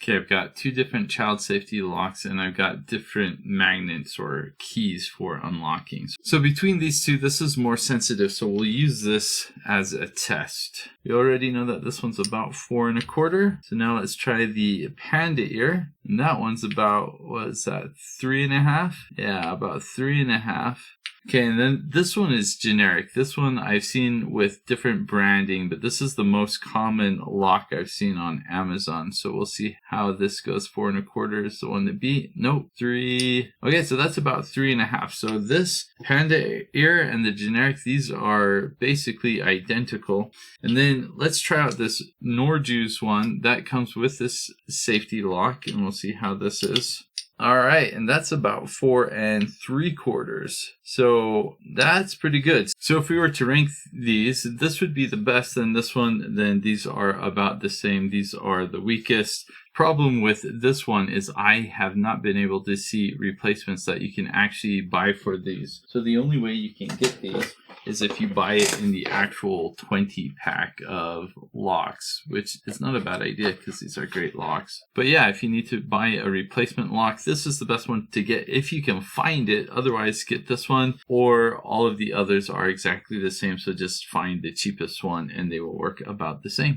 Okay, I've got two different child safety locks and I've got different magnets or keys for unlocking. So between these two, this is more sensitive, so we'll use this as a test. You already know that this one's about 4 1/4. So now let's try the PandaEar. And that one's about, what is that, 3 1/2? Yeah, about 3 1/2. Okay, and then this one is generic. This one I've seen with different branding, but this is the most common lock I've seen on Amazon. So we'll see how this goes. 4 1/4 is the one to beat. Nope, 3. Okay, so that's about 3 1/2. So this PandaEar and the generic, these are basically identical. And then let's try out this Norjuice one that comes with this safety lock, and we'll see how this is. All right, and that's about 4 3/4. So that's pretty good. So if we were to rank these, this would be the best, then this one, then these are about the same. These are the weakest. Problem with this one is I have not been able to see replacements that you can actually buy for these. So the only way you can get these is if you buy it in the actual 20 pack of locks, which is not a bad idea because these are great locks. But yeah, if you need to buy a replacement lock, this is the best one to get if you can find it. Otherwise, get this one, or all of the others are exactly the same. So just find the cheapest one and they will work about the same.